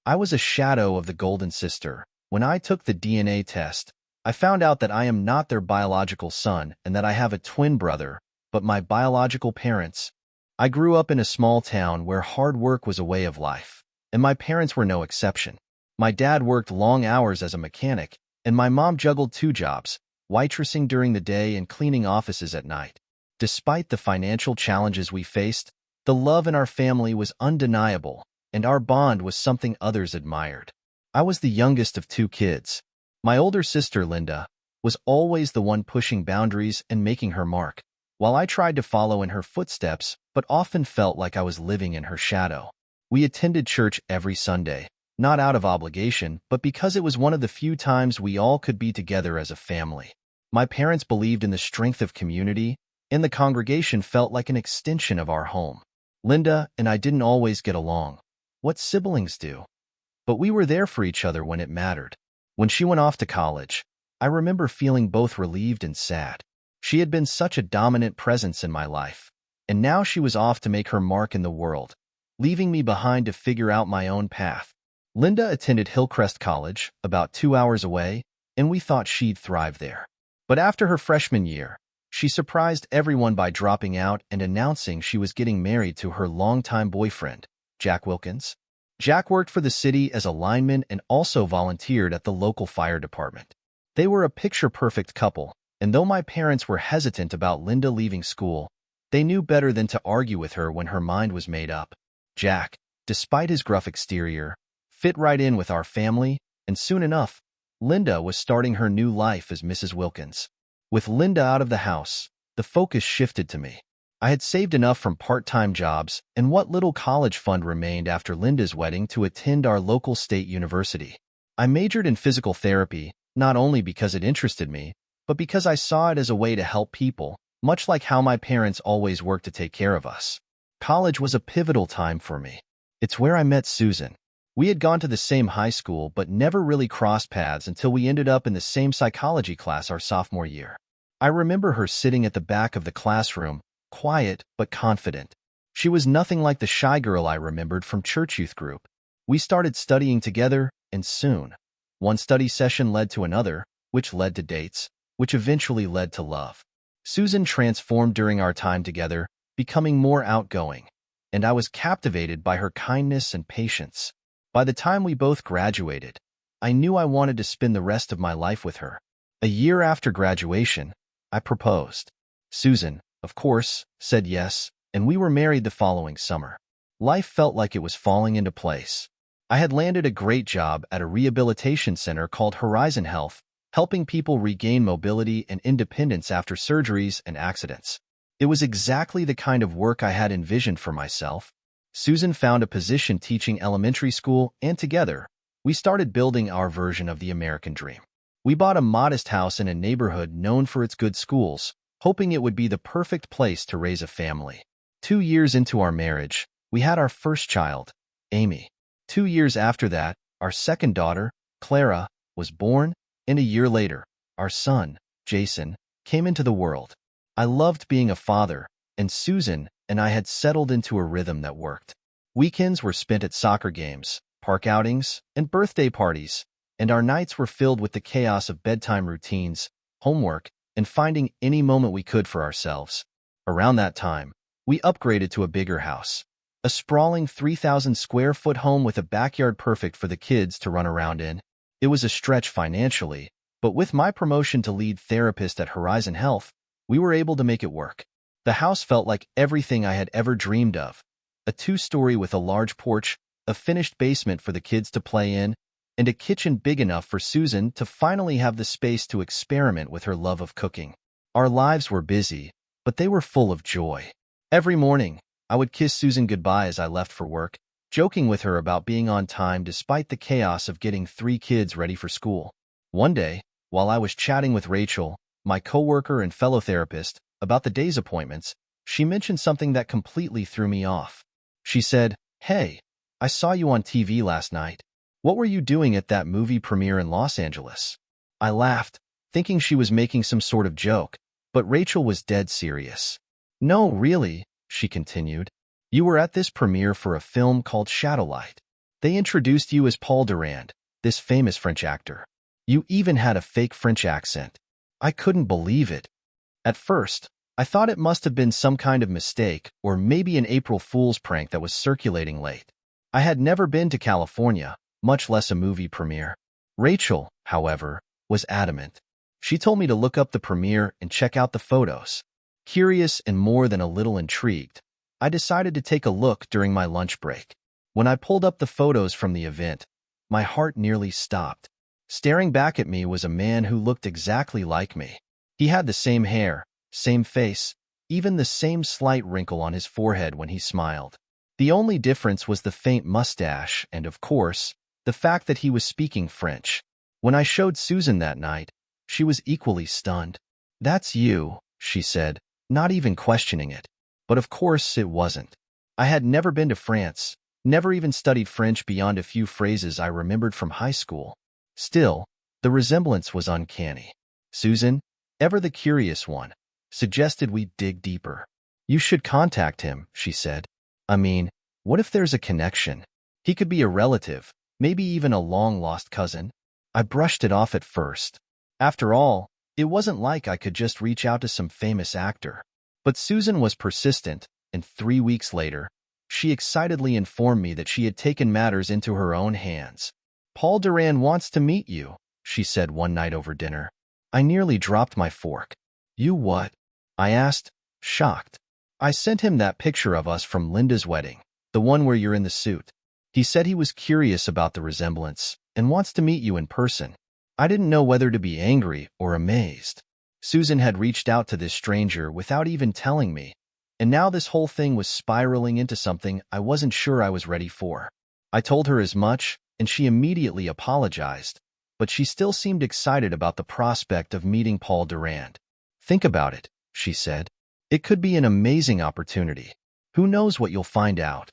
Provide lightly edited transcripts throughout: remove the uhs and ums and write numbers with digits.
I was a shadow of the golden sister. When I took the DNA test, I found out that I am not their biological son and that I have a twin brother, but my biological parents. I grew up in a small town where hard work was a way of life, and my parents were no exception. My dad worked long hours as a mechanic, and my mom juggled two jobs, waitressing during the day and cleaning offices at night. Despite the financial challenges we faced, the love in our family was undeniable, and our bond was something others admired. I was the youngest of two kids. My older sister, Linda, was always the one pushing boundaries and making her mark, while I tried to follow in her footsteps but often felt like I was living in her shadow. We attended church every Sunday, not out of obligation, but because it was one of the few times we all could be together as a family. My parents believed in the strength of community, and the congregation felt like an extension of our home. Linda and I didn't always get along. What siblings do? But we were there for each other when it mattered. When she went off to college, I remember feeling both relieved and sad. She had been such a dominant presence in my life, and now she was off to make her mark in the world, leaving me behind to figure out my own path. Linda attended Hillcrest College, about 2 hours away, and we thought she'd thrive there. But after her freshman year, she surprised everyone by dropping out and announcing she was getting married to her longtime boyfriend, Jack Wilkins. Jack worked for the city as a lineman and also volunteered at the local fire department. They were a picture-perfect couple, and though my parents were hesitant about Linda leaving school, they knew better than to argue with her when her mind was made up. Jack, despite his gruff exterior, fit right in with our family, and soon enough, Linda was starting her new life as Mrs. Wilkins. With Linda out of the house, the focus shifted to me. I had saved enough from part-time jobs and what little college fund remained after Linda's wedding to attend our local state university. I majored in physical therapy, not only because it interested me, but because I saw it as a way to help people, much like how my parents always worked to take care of us. College was a pivotal time for me. It's where I met Susan. We had gone to the same high school but never really crossed paths until we ended up in the same psychology class our sophomore year. I remember her sitting at the back of the classroom, quiet but confident. She was nothing like the shy girl I remembered from church youth group. We started studying together, and soon, one study session led to another, which led to dates, which eventually led to love. Susan transformed during our time together, becoming more outgoing, and I was captivated by her kindness and patience. By the time we both graduated, I knew I wanted to spend the rest of my life with her. A year after graduation, I proposed. Susan, of course, said yes, and we were married the following summer. Life felt like it was falling into place. I had landed a great job at a rehabilitation center called Horizon Health, helping people regain mobility and independence after surgeries and accidents. It was exactly the kind of work I had envisioned for myself. Susan found a position teaching elementary school, and together, we started building our version of the American dream. We bought a modest house in a neighborhood known for its good schools, hoping it would be the perfect place to raise a family. 2 years into our marriage, we had our first child, Amy. 2 years after that, our second daughter, Clara, was born, and a year later, our son, Jason, came into the world. I loved being a father, and Susan and I had settled into a rhythm that worked. Weekends were spent at soccer games, park outings, and birthday parties, and our nights were filled with the chaos of bedtime routines, homework, and finding any moment we could for ourselves. Around that time, we upgraded to a bigger house, a sprawling 3,000-square-foot home with a backyard perfect for the kids to run around in. It was a stretch financially, but with my promotion to lead therapist at Horizon Health, we were able to make it work. The house felt like everything I had ever dreamed of. A 2-story with a large porch, a finished basement for the kids to play in, and a kitchen big enough for Susan to finally have the space to experiment with her love of cooking. Our lives were busy, but they were full of joy. Every morning, I would kiss Susan goodbye as I left for work, joking with her about being on time despite the chaos of getting 3 kids ready for school. One day, while I was chatting with Rachel, my coworker and fellow therapist, about the day's appointments, she mentioned something that completely threw me off. She said, "Hey, I saw you on TV last night. What were you doing at that movie premiere in Los Angeles?" I laughed, thinking she was making some sort of joke, but Rachel was dead serious. "No, really," she continued. "You were at this premiere for a film called Shadowlight. They introduced you as Paul Durand, this famous French actor. You even had a fake French accent. I couldn't believe it. At first, I thought it must have been some kind of mistake or maybe an April Fool's prank that was circulating late. I had never been to California, much less a movie premiere. Rachel, however, was adamant. She told me to look up the premiere and check out the photos. Curious and more than a little intrigued, I decided to take a look during my lunch break. When I pulled up the photos from the event, my heart nearly stopped. Staring back at me was a man who looked exactly like me. He had the same hair, same face, even the same slight wrinkle on his forehead when he smiled. The only difference was the faint mustache and, of course, the fact that he was speaking French. When I showed Susan that night, she was equally stunned. "That's you," she said, not even questioning it. But of course it wasn't. I had never been to France, never even studied French beyond a few phrases I remembered from high school. Still, the resemblance was uncanny. Susan, ever the curious one, suggested we dig deeper. "You should contact him," she said. "I mean, what if there's a connection? He could be a relative, maybe even a long-lost cousin." I brushed it off at first. After all, it wasn't like I could just reach out to some famous actor. But Susan was persistent, and 3 weeks later, she excitedly informed me that she had taken matters into her own hands. "Paul Durand wants to meet you," she said one night over dinner. I nearly dropped my fork. "You what?" I asked, shocked. "I sent him that picture of us from Linda's wedding, the one where you're in the suit. He said he was curious about the resemblance and wants to meet you in person." I didn't know whether to be angry or amazed. Susan had reached out to this stranger without even telling me, and now this whole thing was spiraling into something I wasn't sure I was ready for. I told her as much, and she immediately apologized, but she still seemed excited about the prospect of meeting Paul Durand. "Think about it," she said. "It could be an amazing opportunity. Who knows what you'll find out?"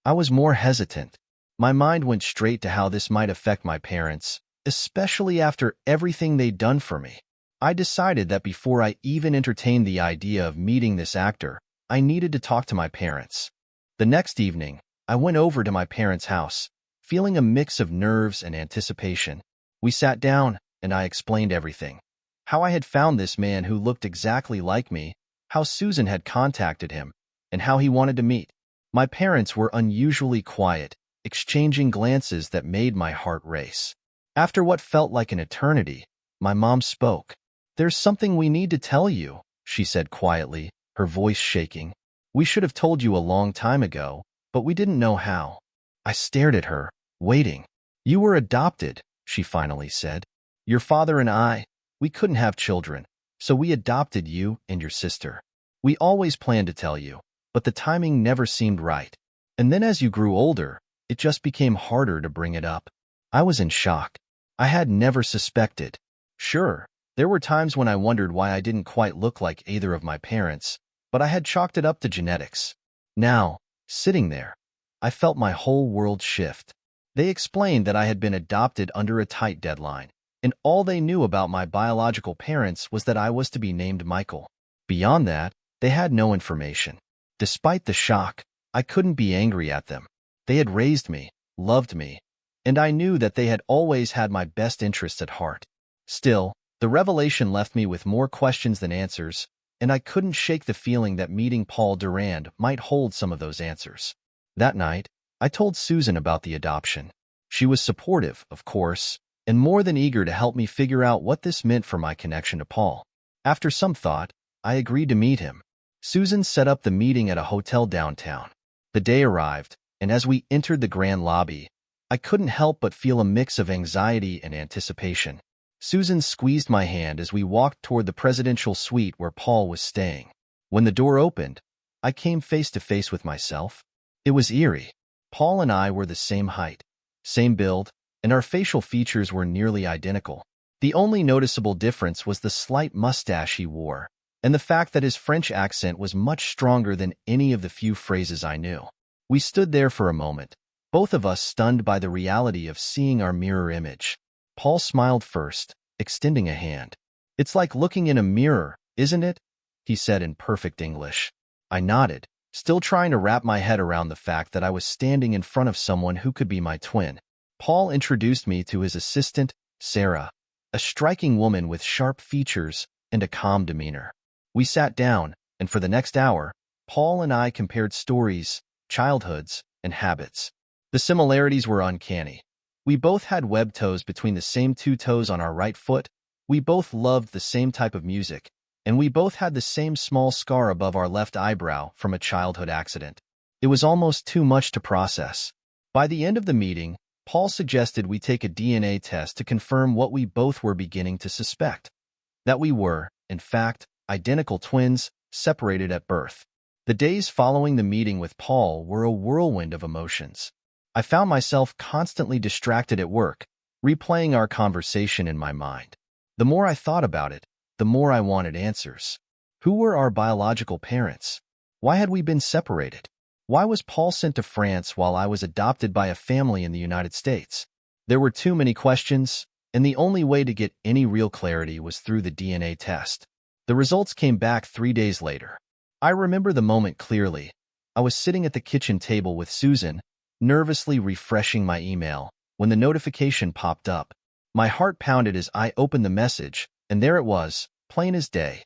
I was more hesitant. My mind went straight to how this might affect my parents, especially after everything they'd done for me. I decided that before I even entertained the idea of meeting this actor, I needed to talk to my parents. The next evening, I went over to my parents' house, feeling a mix of nerves and anticipation. We sat down, and I explained everything. How I had found this man who looked exactly like me, how Susan had contacted him, and how he wanted to meet. My parents were unusually quiet, exchanging glances that made my heart race. After what felt like an eternity, my mom spoke. "There's something we need to tell you," she said quietly, her voice shaking. "We should have told you a long time ago, but we didn't know how." I stared at her, waiting. "You were adopted," she finally said. "Your father and we couldn't have children, so we adopted you and your sister. We always planned to tell you, but the timing never seemed right. And then as you grew older, it just became harder to bring it up." I was in shock. I had never suspected. Sure, there were times when I wondered why I didn't quite look like either of my parents, but I had chalked it up to genetics. Now, sitting there, I felt my whole world shift. They explained that I had been adopted under a tight deadline, and all they knew about my biological parents was that I was to be named Michael. Beyond that, they had no information. Despite the shock, I couldn't be angry at them. They had raised me, loved me, and I knew that they had always had my best interests at heart. Still, the revelation left me with more questions than answers, and I couldn't shake the feeling that meeting Paul Durand might hold some of those answers. That night, I told Susan about the adoption. She was supportive, of course, and more than eager to help me figure out what this meant for my connection to Paul. After some thought, I agreed to meet him. Susan set up the meeting at a hotel downtown. The day arrived, and as we entered the grand lobby, I couldn't help but feel a mix of anxiety and anticipation. Susan squeezed my hand as we walked toward the presidential suite where Paul was staying. When the door opened, I came face to face with myself. It was eerie. Paul and I were the same height, same build, and our facial features were nearly identical. The only noticeable difference was the slight mustache he wore, and the fact that his French accent was much stronger than any of the few phrases I knew. We stood there for a moment, both of us stunned by the reality of seeing our mirror image. Paul smiled first, extending a hand. "It's like looking in a mirror, isn't it?" he said in perfect English. I nodded, still trying to wrap my head around the fact that I was standing in front of someone who could be my twin. Paul introduced me to his assistant, Sarah, a striking woman with sharp features and a calm demeanor. We sat down, and for the next hour, Paul and I compared stories, childhoods, and habits. The similarities were uncanny. We both had webbed toes between the same two toes on our right foot, we both loved the same type of music, and we both had the same small scar above our left eyebrow from a childhood accident. It was almost too much to process. By the end of the meeting, Paul suggested we take a DNA test to confirm what we both were beginning to suspect, that we were, in fact, identical twins, separated at birth. The days following the meeting with Paul were a whirlwind of emotions. I found myself constantly distracted at work, replaying our conversation in my mind. The more I thought about it, the more I wanted answers. Who were our biological parents? Why had we been separated? Why was Paul sent to France while I was adopted by a family in the United States? There were too many questions, and the only way to get any real clarity was through the DNA test. The results came back 3 days later. I remember the moment clearly. I was sitting at the kitchen table with Susan, nervously refreshing my email, when the notification popped up. My heart pounded as I opened the message, and there it was, plain as day.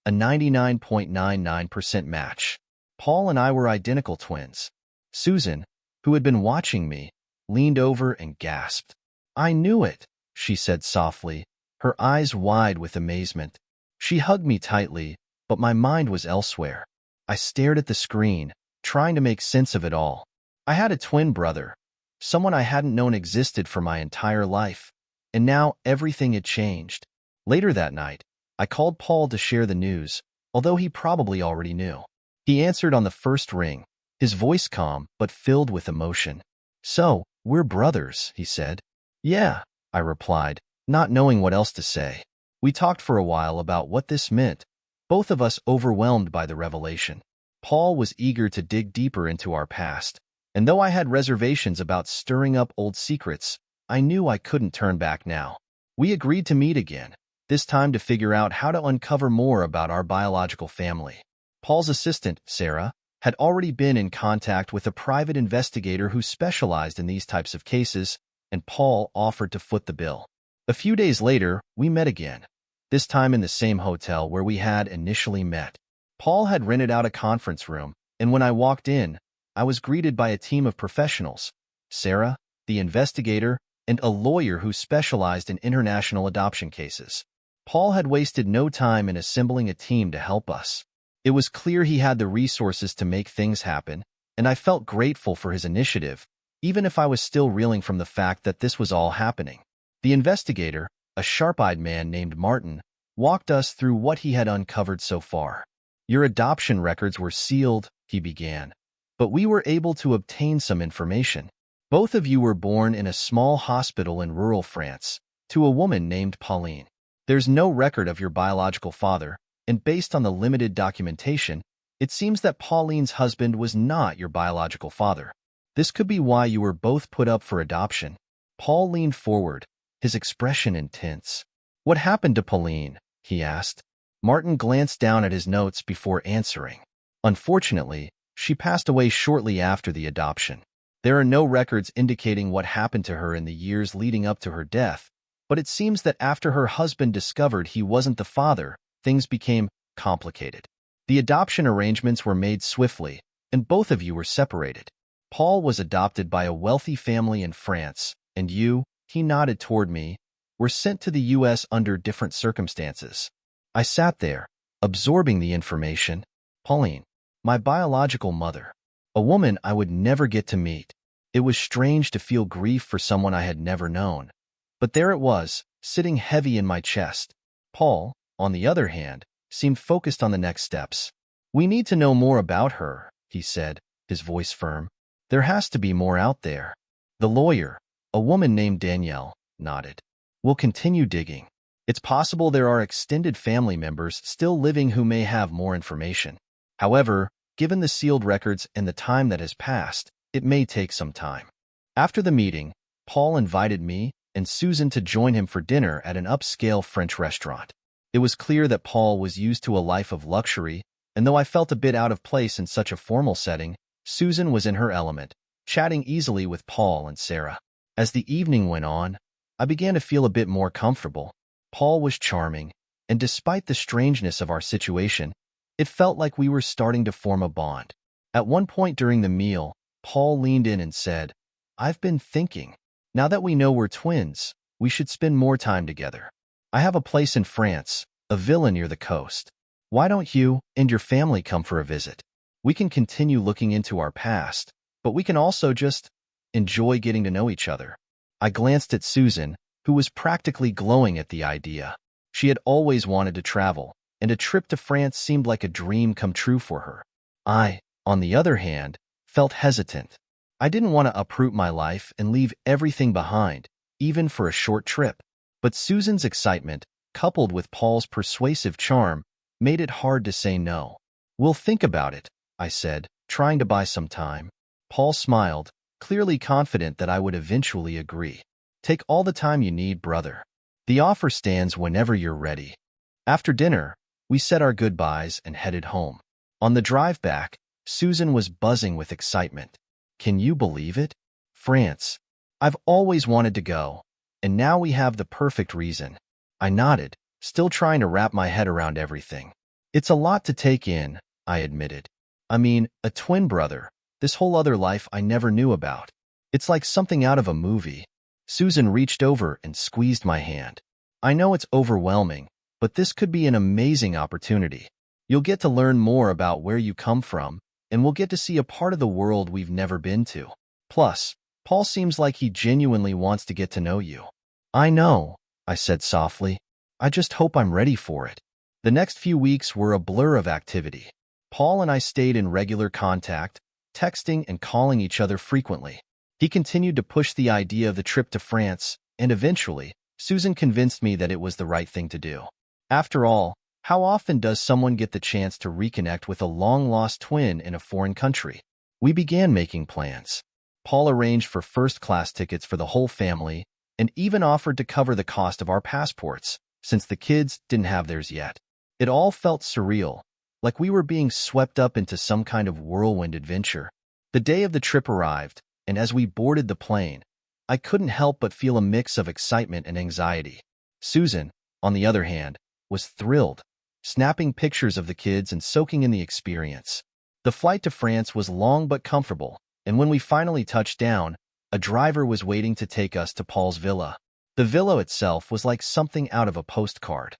A 99.99% match. Paul and I were identical twins. Susan, who had been watching me, leaned over and gasped. "I knew it," she said softly, her eyes wide with amazement. She hugged me tightly, but my mind was elsewhere. I stared at the screen, trying to make sense of it all. I had a twin brother, someone I hadn't known existed for my entire life, and now everything had changed. Later that night, I called Paul to share the news, although he probably already knew. He answered on the first ring, his voice calm but filled with emotion. "So, we're brothers," he said. "Yeah," I replied, not knowing what else to say. We talked for a while about what this meant, both of us overwhelmed by the revelation. Paul was eager to dig deeper into our past, and though I had reservations about stirring up old secrets, I knew I couldn't turn back now. We agreed to meet again, this time to figure out how to uncover more about our biological family. Paul's assistant, Sarah, had already been in contact with a private investigator who specialized in these types of cases, and Paul offered to foot the bill. A few days later, we met again, this time in the same hotel where we had initially met. Paul had rented out a conference room, and when I walked in, I was greeted by a team of professionals, Sarah, the investigator, and a lawyer who specialized in international adoption cases. Paul had wasted no time in assembling a team to help us. It was clear he had the resources to make things happen, and I felt grateful for his initiative, even if I was still reeling from the fact that this was all happening. The investigator, a sharp-eyed man named Martin, walked us through what he had uncovered so far. "Your adoption records were sealed," he began, "but we were able to obtain some information. Both of you were born in a small hospital in rural France, to a woman named Pauline. There's no record of your biological father, and based on the limited documentation, it seems that Pauline's husband was not your biological father. This could be why you were both put up for adoption." Paul leaned forward, his expression intense. "What happened to Pauline?" he asked. Martin glanced down at his notes before answering. "Unfortunately, she passed away shortly after the adoption. There are no records indicating what happened to her in the years leading up to her death, but it seems that after her husband discovered he wasn't the father, things became complicated. The adoption arrangements were made swiftly, and both of you were separated. Paul was adopted by a wealthy family in France, and you," he nodded toward me, "were sent to the U.S. under different circumstances." I sat there, absorbing the information. Pauline, my biological mother, a woman I would never get to meet. It was strange to feel grief for someone I had never known. But there it was, sitting heavy in my chest. Paul, on the other hand, seemed focused on the next steps. "We need to know more about her," he said, his voice firm. "There has to be more out there." The lawyer, a woman named Danielle, nodded. "We'll continue digging. It's possible there are extended family members still living who may have more information. However, given the sealed records and the time that has passed, it may take some time." After the meeting, Paul invited me and Susan to join him for dinner at an upscale French restaurant. It was clear that Paul was used to a life of luxury, And though I felt a bit out of place in such a formal setting, Susan was in her element, chatting easily with Paul and Sarah. As the evening went on, I began to feel a bit more comfortable. Paul was charming, and despite the strangeness of our situation, it felt like we were starting to form a bond. At one point during the meal, Paul leaned in and said, "I've been thinking. Now that we know we're twins, we should spend more time together. I have a place in France, a villa near the coast. Why don't you and your family come for a visit? We can continue looking into our past, but we can also just enjoy getting to know each other." I glanced at Susan, who was practically glowing at the idea. She had always wanted to travel, and a trip to France seemed like a dream come true for her. I, on the other hand, felt hesitant. I didn't want to uproot my life and leave everything behind, even for a short trip. But Susan's excitement, coupled with Paul's persuasive charm, made it hard to say no. "We'll think about it," I said, trying to buy some time. Paul smiled, clearly confident that I would eventually agree. "Take all the time you need, brother. The offer stands whenever you're ready." After dinner, we said our goodbyes and headed home. On the drive back, Susan was buzzing with excitement. "Can you believe it? France. I've always wanted to go, and now we have the perfect reason." I nodded, still trying to wrap my head around everything. "It's a lot to take in," I admitted. "I mean, a twin brother, this whole other life I never knew about. It's like something out of a movie." Susan reached over and squeezed my hand. "I know it's overwhelming, but this could be an amazing opportunity. You'll get to learn more about where you come from, and we'll get to see a part of the world we've never been to. Plus, Paul seems like he genuinely wants to get to know you." "I know," I said softly. "I just hope I'm ready for it." The next few weeks were a blur of activity. Paul and I stayed in regular contact, texting and calling each other frequently. He continued to push the idea of the trip to France, and eventually, Susan convinced me that it was the right thing to do. After all, how often does someone get the chance to reconnect with a long-lost twin in a foreign country? We began making plans. Paul arranged for first-class tickets for the whole family and even offered to cover the cost of our passports, since the kids didn't have theirs yet. It all felt surreal, like we were being swept up into some kind of whirlwind adventure. The day of the trip arrived, and as we boarded the plane, I couldn't help but feel a mix of excitement and anxiety. Susan, on the other hand, was thrilled, snapping pictures of the kids and soaking in the experience. The flight to France was long but comfortable, and when we finally touched down, a driver was waiting to take us to Paul's villa. The villa itself was like something out of a postcard.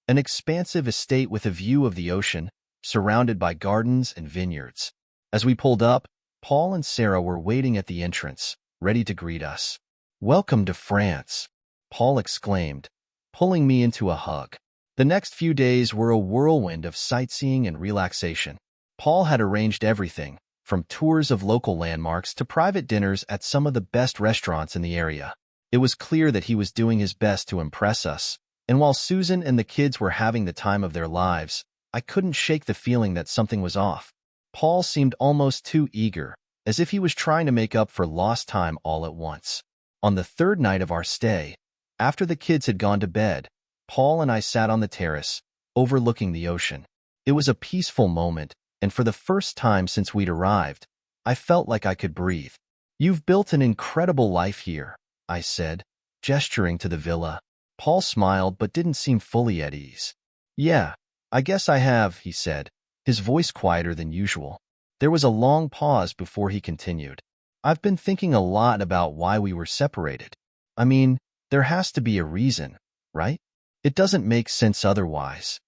An expansive estate with a view of the ocean, surrounded by gardens and vineyards. As we pulled up, Paul and Sarah were waiting at the entrance, ready to greet us. "Welcome to France," Paul exclaimed, pulling me into a hug. The next few days were a whirlwind of sightseeing and relaxation. Paul had arranged everything, from tours of local landmarks to private dinners at some of the best restaurants in the area. It was clear that he was doing his best to impress us, and while Susan and the kids were having the time of their lives, I couldn't shake the feeling that something was off. Paul seemed almost too eager, as if he was trying to make up for lost time all at once. On the third night of our stay, after the kids had gone to bed, Paul and I sat on the terrace, overlooking the ocean. It was a peaceful moment, and for the first time since we'd arrived, I felt like I could breathe. "You've built an incredible life here," I said, gesturing to the villa. Paul smiled but didn't seem fully at ease. "Yeah, I guess I have," he said, his voice quieter than usual. There was a long pause before he continued. "I've been thinking a lot about why we were separated. I mean, there has to be a reason, right? It doesn't make sense otherwise."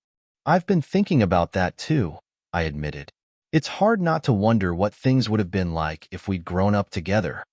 "I've been thinking about that too," I admitted. "It's hard not to wonder what things would have been like if we'd grown up together."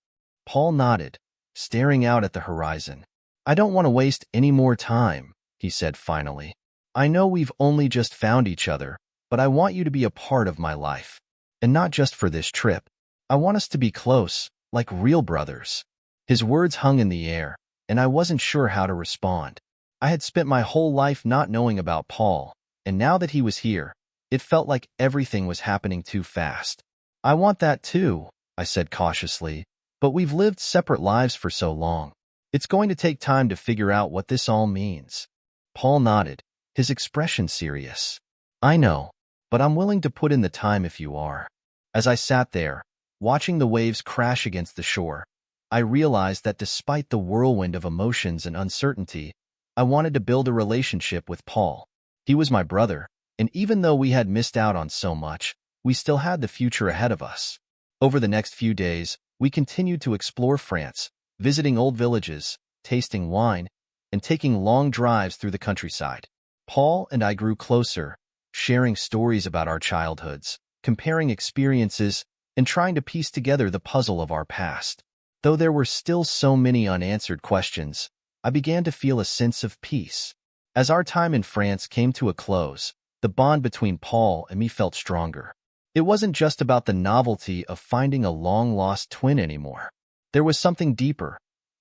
Paul nodded, staring out at the horizon. "I don't want to waste any more time," he said finally. "I know we've only just found each other, but I want you to be a part of my life. And not just for this trip. I want us to be close, like real brothers." His words hung in the air, and I wasn't sure how to respond. I had spent my whole life not knowing about Paul, and now that he was here, it felt like everything was happening too fast. "I want that too," I said cautiously, "but we've lived separate lives for so long. It's going to take time to figure out what this all means." Paul nodded, his expression serious. "I know, but I'm willing to put in the time if you are. As I sat there, watching the waves crash against the shore, I realized that despite the whirlwind of emotions and uncertainty, I wanted to build a relationship with Paul. He was my brother, and even though we had missed out on so much, we still had the future ahead of us. Over the next few days, we continued to explore France, visiting old villages, tasting wine, and taking long drives through the countryside. Paul and I grew closer, sharing stories about our childhoods, comparing experiences, and trying to piece together the puzzle of our past. Though there were still so many unanswered questions, I began to feel a sense of peace. As our time in France came to a close, the bond between Paul and me felt stronger. It wasn't just about the novelty of finding a long-lost twin anymore. There was something deeper,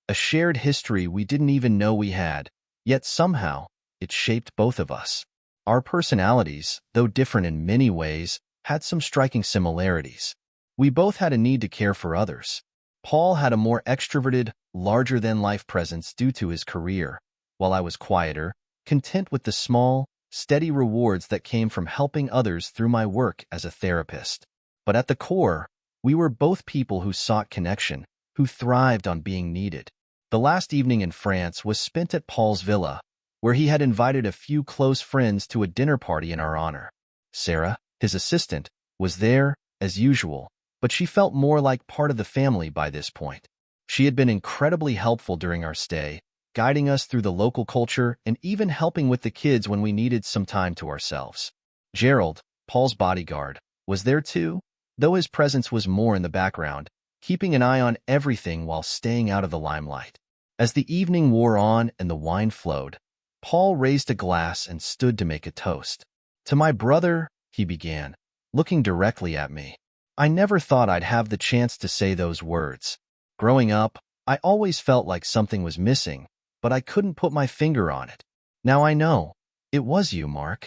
a shared history we didn't even know we had, yet somehow it shaped both of us. Our personalities, though different in many ways, had some striking similarities. We both had a need to care for others. Paul had a more extroverted, larger-than-life presence due to his career, while I was quieter, content with the small, steady rewards that came from helping others through my work as a therapist. But at the core, we were both people who sought connection, who thrived on being needed. The last evening in France was spent at Paul's villa, where he had invited a few close friends to a dinner party in our honor. Sarah, his assistant, was there, as usual, but she felt more like part of the family by this point. She had been incredibly helpful during our stay, guiding us through the local culture and even helping with the kids when we needed some time to ourselves. Gerald, Paul's bodyguard, was there too, though his presence was more in the background, keeping an eye on everything while staying out of the limelight. As the evening wore on and the wine flowed, Paul raised a glass and stood to make a toast. "To my brother," he began, looking directly at me. I never thought I'd have the chance to say those words. Growing up, I always felt like something was missing, but I couldn't put my finger on it. Now I know. It was you, Mark.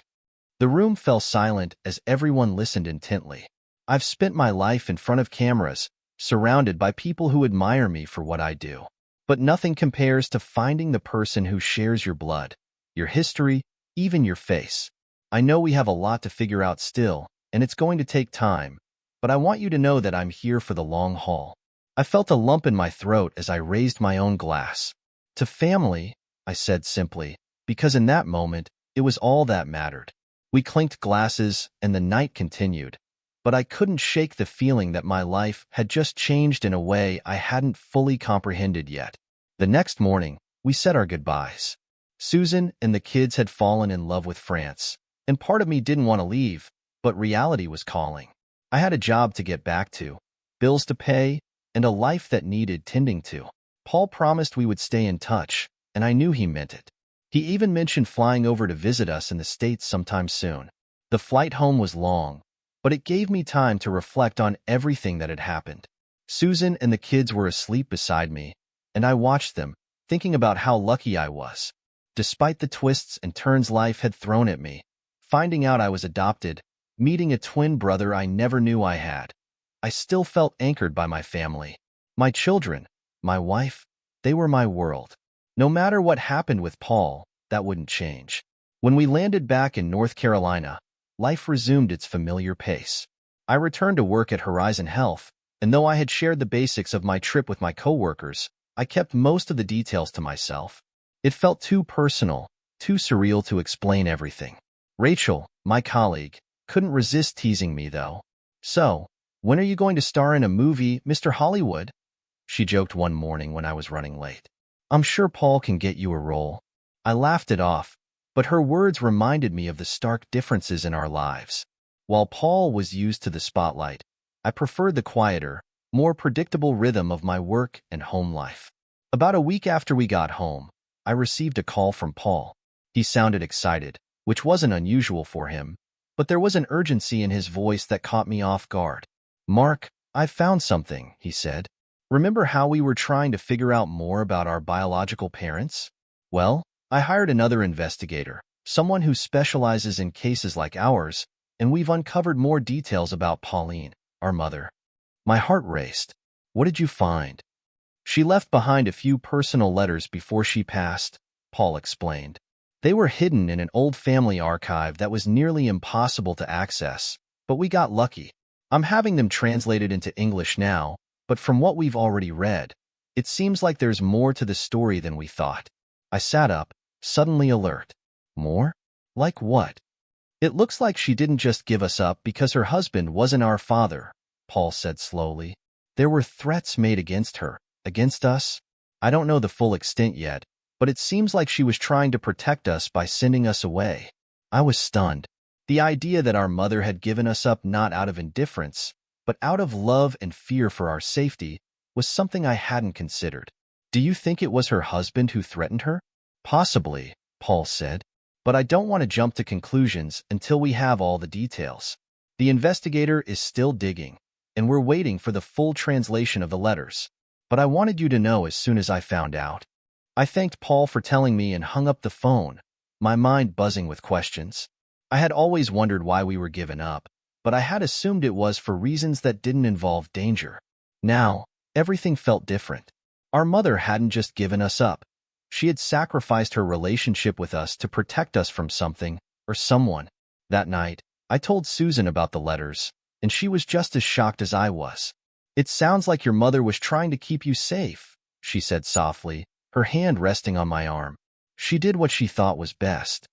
The room fell silent as everyone listened intently. I've spent my life in front of cameras, surrounded by people who admire me for what I do. But nothing compares to finding the person who shares your blood, your history, even your face. I know we have a lot to figure out still, and it's going to take time, but I want you to know that I'm here for the long haul. I felt a lump in my throat as I raised my own glass. "To family," I said simply, because in that moment, it was all that mattered. We clinked glasses, and the night continued, but I couldn't shake the feeling that my life had just changed in a way I hadn't fully comprehended yet. The next morning, we said our goodbyes. Susan and the kids had fallen in love with France, and part of me didn't want to leave, but reality was calling. I had a job to get back to, bills to pay, and a life that needed tending to. Paul promised we would stay in touch, and I knew he meant it. He even mentioned flying over to visit us in the States sometime soon. The flight home was long, but it gave me time to reflect on everything that had happened. Susan and the kids were asleep beside me, and I watched them, thinking about how lucky I was. Despite the twists and turns life had thrown at me, finding out I was adopted, meeting a twin brother I never knew I had, I still felt anchored by my family. My children, my wife, they were my world. No matter what happened with Paul, that wouldn't change. When we landed back in North Carolina, life resumed its familiar pace. I returned to work at Horizon Health, and though I had shared the basics of my trip with my coworkers, I kept most of the details to myself. It felt too personal, too surreal to explain everything. Rachel, my colleague, couldn't resist teasing me, though. "So, when are you going to star in a movie, Mr. Hollywood?" she joked one morning when I was running late. "I'm sure Paul can get you a role." I laughed it off, but her words reminded me of the stark differences in our lives. While Paul was used to the spotlight, I preferred the quieter, more predictable rhythm of my work and home life. About a week after we got home, I received a call from Paul. He sounded excited, which wasn't unusual for him, but there was an urgency in his voice that caught me off guard. "Mark, I've found something," he said. "Remember how we were trying to figure out more about our biological parents? Well, I hired another investigator, someone who specializes in cases like ours, and we've uncovered more details about Pauline, our mother." My heart raced. "What did you find?" "She left behind a few personal letters before she passed," Paul explained. They were hidden in an old family archive that was nearly impossible to access, but we got lucky. I'm having them translated into English now, but from what we've already read, it seems like there's more to the story than we thought. I sat up, suddenly alert. More? Like what? It looks like she didn't just give us up because her husband wasn't our father, Paul said slowly. There were threats made against her, against us. I don't know the full extent yet, but it seems like she was trying to protect us by sending us away. I was stunned. The idea that our mother had given us up not out of indifference, but out of love and fear for our safety, was something I hadn't considered. Do you think it was her husband who threatened her? Possibly, Paul said, but I don't want to jump to conclusions until we have all the details. The investigator is still digging, and we're waiting for the full translation of the letters. But I wanted you to know as soon as I found out. I thanked Paul for telling me and hung up the phone, my mind buzzing with questions. I had always wondered why we were given up, but I had assumed it was for reasons that didn't involve danger. Now, everything felt different. Our mother hadn't just given us up. She had sacrificed her relationship with us to protect us from something or someone. That night, I told Susan about the letters, and she was just as shocked as I was. It sounds like your mother was trying to keep you safe, she said softly, her hand resting on my arm. She did what she thought was best.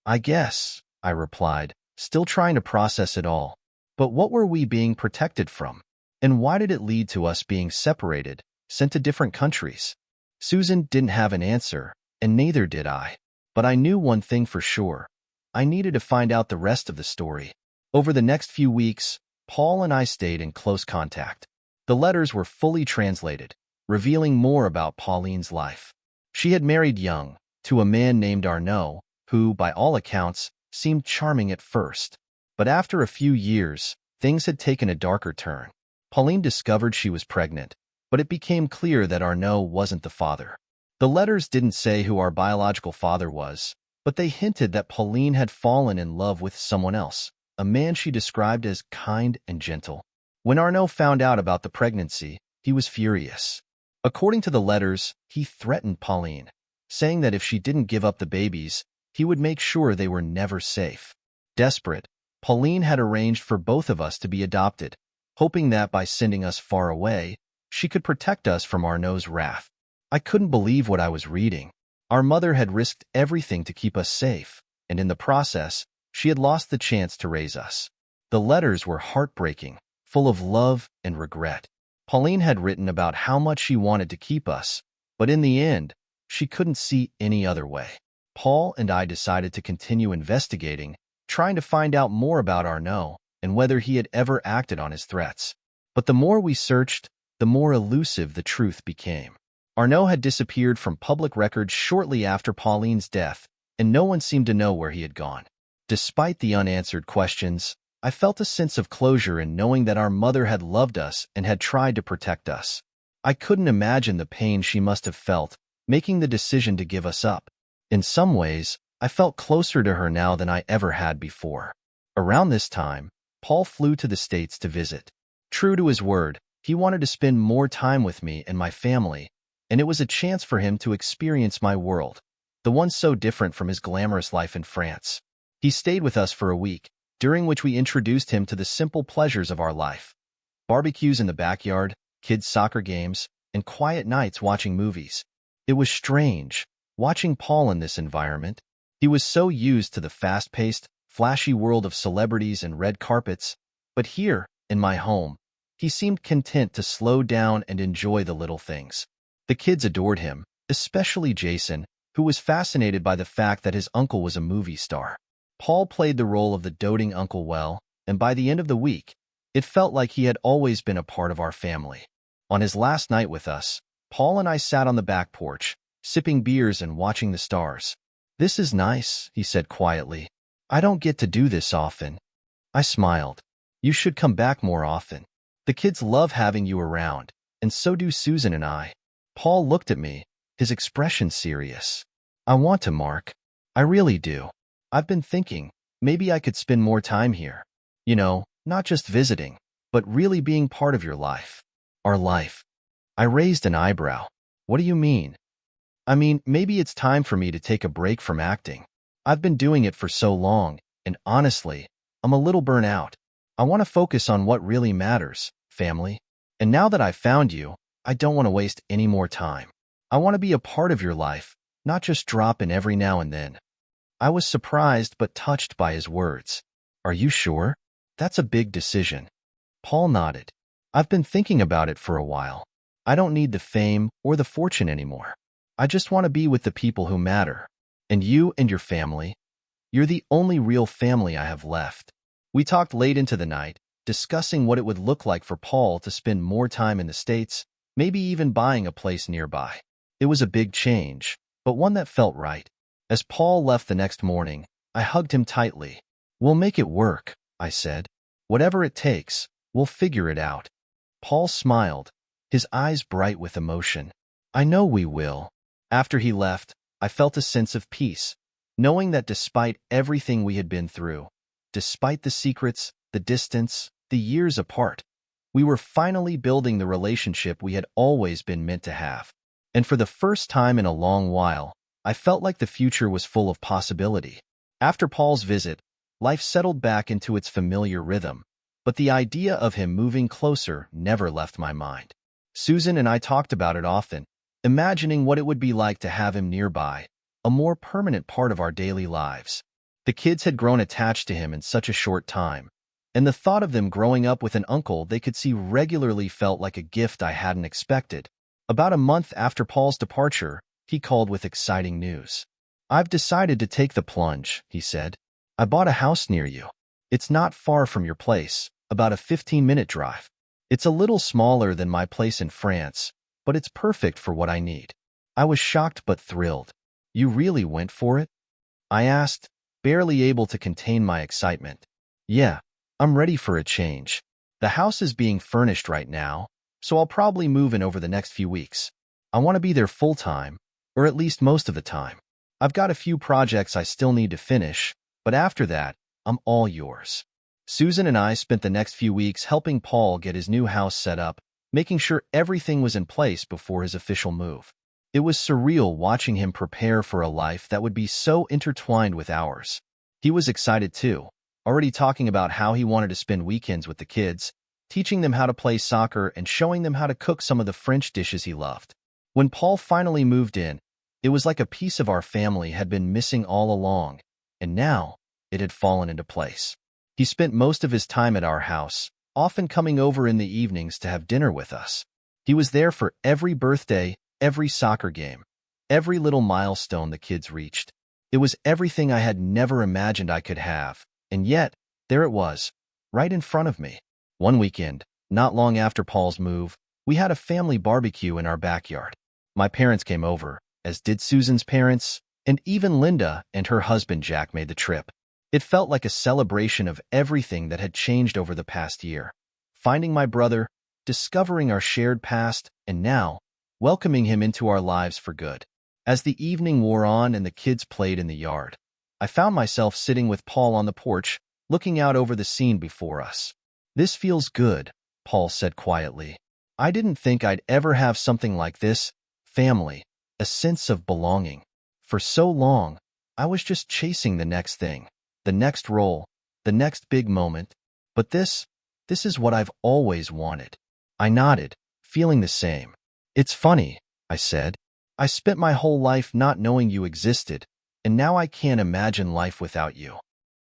I guess, I replied, still trying to process it all. But what were we being protected from? And why did it lead to us being separated, sent to different countries? Susan didn't have an answer, and neither did I. But I knew one thing for sure. I needed to find out the rest of the story. Over the next few weeks, Paul and I stayed in close contact. The letters were fully translated, revealing more about Pauline's life. She had married young, to a man named Arnaud, who, by all accounts, seemed charming at first. But after a few years, things had taken a darker turn. Pauline discovered she was pregnant, but it became clear that Arnaud wasn't the father. The letters didn't say who our biological father was, but they hinted that Pauline had fallen in love with someone else, a man she described as kind and gentle. When Arnaud found out about the pregnancy, he was furious. According to the letters, he threatened Pauline, saying that if she didn't give up the babies, he would make sure they were never safe. Desperate, Pauline had arranged for both of us to be adopted, hoping that by sending us far away, she could protect us from Arnaud's wrath. I couldn't believe what I was reading. Our mother had risked everything to keep us safe, and in the process, she had lost the chance to raise us. The letters were heartbreaking, full of love and regret. Pauline had written about how much she wanted to keep us, but in the end, she couldn't see any other way. Paul and I decided to continue investigating, trying to find out more about Arnaud and whether he had ever acted on his threats. But the more we searched, the more elusive the truth became. Arnaud had disappeared from public records shortly after Pauline's death, and no one seemed to know where he had gone. Despite the unanswered questions, I felt a sense of closure in knowing that our mother had loved us and had tried to protect us. I couldn't imagine the pain she must have felt, making the decision to give us up. In some ways, I felt closer to her now than I ever had before. Around this time, Paul flew to the States to visit. True to his word, he wanted to spend more time with me and my family, and it was a chance for him to experience my world, the one so different from his glamorous life in France. He stayed with us for a week, during which we introduced him to the simple pleasures of our life. Barbecues in the backyard, kids' soccer games, and quiet nights watching movies. It was strange, watching Paul in this environment. He was so used to the fast-paced, flashy world of celebrities and red carpets, but here, in my home, he seemed content to slow down and enjoy the little things. The kids adored him, especially Jason, who was fascinated by the fact that his uncle was a movie star. Paul played the role of the doting uncle well, and by the end of the week, it felt like he had always been a part of our family. On his last night with us, Paul and I sat on the back porch, sipping beers and watching the stars. "This is nice," he said quietly. "I don't get to do this often." I smiled. "You should come back more often. The kids love having you around, and so do Susan and I." Paul looked at me, his expression serious. "I want to, Mark. I really do. I've been thinking, maybe I could spend more time here. You know, not just visiting, but really being part of your life. Our life." I raised an eyebrow. "What do you mean?" "I mean, maybe it's time for me to take a break from acting. I've been doing it for so long, and honestly, I'm a little burnt out. I want to focus on what really matters, family. And now that I've found you, I don't want to waste any more time. I want to be a part of your life, not just drop in every now and then. I was surprised but touched by his words. Are you sure? That's a big decision. Paul nodded. I've been thinking about it for a while. I don't need the fame or the fortune anymore. I just want to be with the people who matter. And you and your family, you're the only real family I have left. We talked late into the night, discussing what it would look like for Paul to spend more time in the States, maybe even buying a place nearby. It was a big change, but one that felt right. As Paul left the next morning, I hugged him tightly. We'll make it work, I said. Whatever it takes, we'll figure it out. Paul smiled, his eyes bright with emotion. I know we will. After he left, I felt a sense of peace, knowing that despite everything we had been through, despite the secrets, the distance, the years apart, we were finally building the relationship we had always been meant to have. And for the first time in a long while, I felt like the future was full of possibility. After Paul's visit, life settled back into its familiar rhythm, but the idea of him moving closer never left my mind. Susan and I talked about it often, imagining what it would be like to have him nearby, a more permanent part of our daily lives. The kids had grown attached to him in such a short time, and the thought of them growing up with an uncle they could see regularly felt like a gift I hadn't expected. About a month after Paul's departure, he called with exciting news. I've decided to take the plunge, he said. I bought a house near you. It's not far from your place, about a 15-minute drive. It's a little smaller than my place in France, but it's perfect for what I need. I was shocked but thrilled. You really went for it? I asked, barely able to contain my excitement. Yeah, I'm ready for a change. The house is being furnished right now, so I'll probably move in over the next few weeks. I want to be there full-time, or at least most of the time. I've got a few projects I still need to finish, but after that, I'm all yours. Susan and I spent the next few weeks helping Paul get his new house set up, making sure everything was in place before his official move. It was surreal watching him prepare for a life that would be so intertwined with ours. He was excited too, already talking about how he wanted to spend weekends with the kids, teaching them how to play soccer and showing them how to cook some of the French dishes he loved. When Paul finally moved in, it was like a piece of our family had been missing all along, and now it had fallen into place. He spent most of his time at our house, often coming over in the evenings to have dinner with us. He was there for every birthday, every soccer game, every little milestone the kids reached. It was everything I had never imagined I could have, and yet, there it was, right in front of me. One weekend, not long after Paul's move, we had a family barbecue in our backyard. My parents came over, as did Susan's parents, and even Linda and her husband Jack made the trip. It felt like a celebration of everything that had changed over the past year. Finding my brother, discovering our shared past, and now, welcoming him into our lives for good. As the evening wore on and the kids played in the yard, I found myself sitting with Paul on the porch, looking out over the scene before us. This feels good, Paul said quietly. I didn't think I'd ever have something like this, family, a sense of belonging. For so long, I was just chasing the next thing, the next role, the next big moment. But this is what I've always wanted. I nodded, feeling the same. It's funny, I said. I spent my whole life not knowing you existed, and now I can't imagine life without you.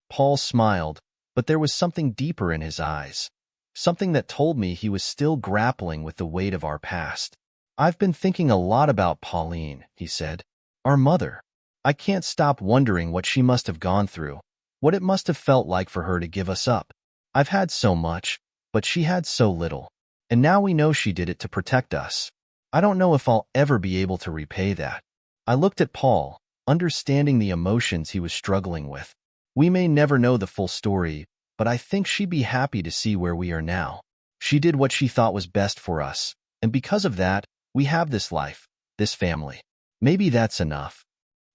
Paul smiled, but there was something deeper in his eyes, something that told me he was still grappling with the weight of our past. I've been thinking a lot about Pauline, he said. Our mother. I can't stop wondering what she must have gone through, what it must have felt like for her to give us up. I've had so much, but she had so little, and now we know she did it to protect us. I don't know if I'll ever be able to repay that. I looked at Paul, understanding the emotions he was struggling with. We may never know the full story, but I think she'd be happy to see where we are now. She did what she thought was best for us, and because of that, we have this life, this family. Maybe that's enough.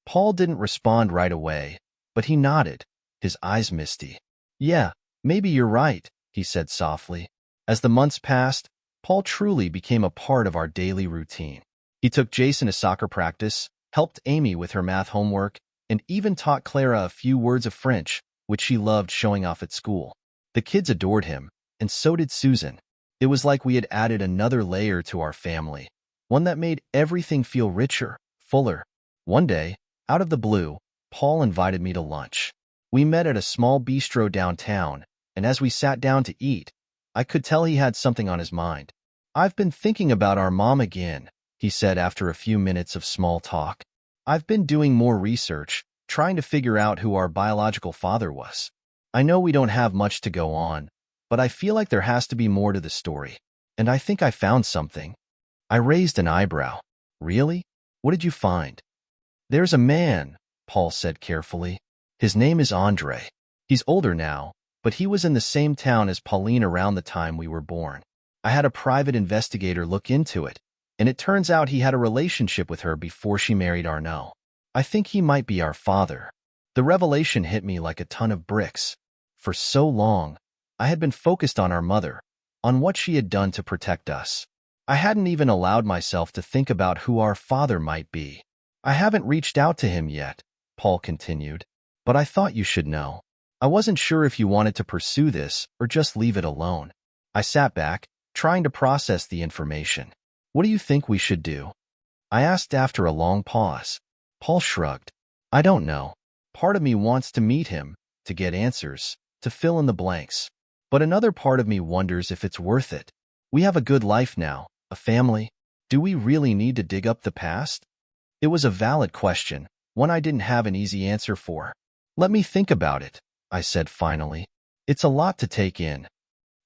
Paul didn't respond right away, but he nodded, his eyes misty. Yeah, maybe you're right, he said softly. As the months passed, Paul truly became a part of our daily routine. He took Jason to soccer practice, helped Amy with her math homework, and even taught Clara a few words of French, which she loved showing off at school. The kids adored him, and so did Susan. It was like we had added another layer to our family, one that made everything feel richer, fuller. One day, out of the blue, Paul invited me to lunch. We met at a small bistro downtown, and as we sat down to eat, I could tell he had something on his mind. "I've been thinking about our mom again," he said after a few minutes of small talk. "I've been doing more research, trying to figure out who our biological father was. I know we don't have much to go on, but I feel like there has to be more to the story. And I think I found something." I raised an eyebrow. "Really? What did you find?" "There's a man," Paul said carefully. "His name is Andre. He's older now, but he was in the same town as Pauline around the time we were born. I had a private investigator look into it, and it turns out he had a relationship with her before she married Arnaud. I think he might be our father." The revelation hit me like a ton of bricks. For so long, I had been focused on our mother, on what she had done to protect us. I hadn't even allowed myself to think about who our father might be. "I haven't reached out to him yet," Paul continued, "but I thought you should know. I wasn't sure if you wanted to pursue this or just leave it alone." I sat back, trying to process the information. "What do you think we should do?" I asked after a long pause. Paul shrugged. "I don't know. Part of me wants to meet him, to get answers, to fill in the blanks. But another part of me wonders if it's worth it. We have a good life now, a family. Do we really need to dig up the past?" It was a valid question, one I didn't have an easy answer for. "Let me think about it," I said finally. "It's a lot to take in."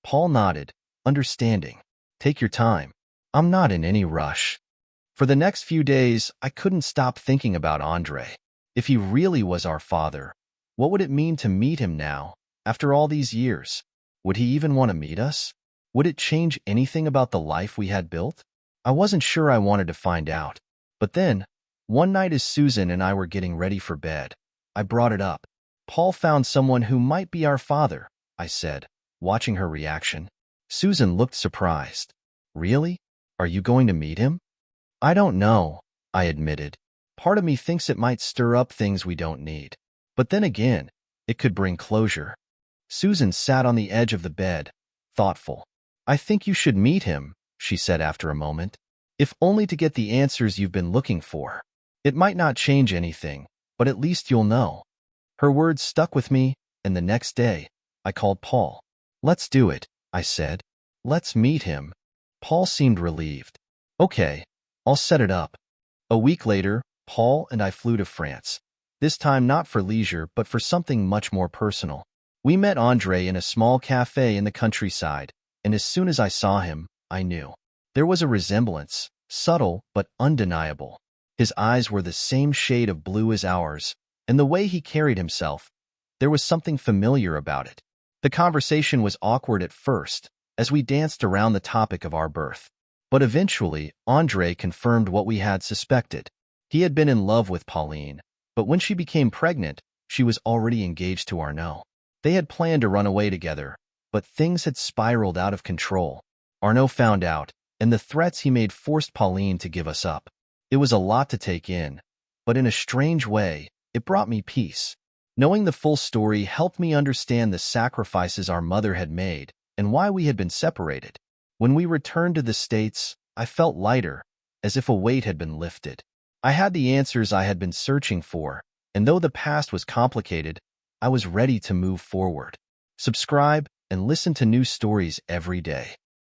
Paul nodded, understanding. "Take your time. I'm not in any rush." For the next few days, I couldn't stop thinking about Andre. If he really was our father, what would it mean to meet him now, after all these years? Would he even want to meet us? Would it change anything about the life we had built? I wasn't sure I wanted to find out. But then, one night as Susan and I were getting ready for bed, I brought it up. "Paul found someone who might be our father," I said, watching her reaction. Susan looked surprised. "Really? Are you going to meet him?" "I don't know," I admitted. "Part of me thinks it might stir up things we don't need. But then again, it could bring closure." Susan sat on the edge of the bed, thoughtful. "I think you should meet him," she said after a moment, "if only to get the answers you've been looking for. It might not change anything, but at least you'll know." Her words stuck with me, and the next day, I called Paul. "Let's do it," I said. "Let's meet him." Paul seemed relieved. "Okay, I'll set it up." A week later, Paul and I flew to France. This time not for leisure, but for something much more personal. We met Andre in a small cafe in the countryside, and as soon as I saw him, I knew. There was a resemblance, subtle but undeniable. His eyes were the same shade of blue as ours, and the way he carried himself, there was something familiar about it. The conversation was awkward at first, as we danced around the topic of our birth. But eventually, Andre confirmed what we had suspected. He had been in love with Pauline, but when she became pregnant, she was already engaged to Arnaud. They had planned to run away together, but things had spiraled out of control. Arnaud found out, and the threats he made forced Pauline to give us up. It was a lot to take in, but in a strange way, it brought me peace. Knowing the full story helped me understand the sacrifices our mother had made and why we had been separated. When we returned to the States, I felt lighter, as if a weight had been lifted. I had the answers I had been searching for, and though the past was complicated, I was ready to move forward. Subscribe and listen to new stories every day.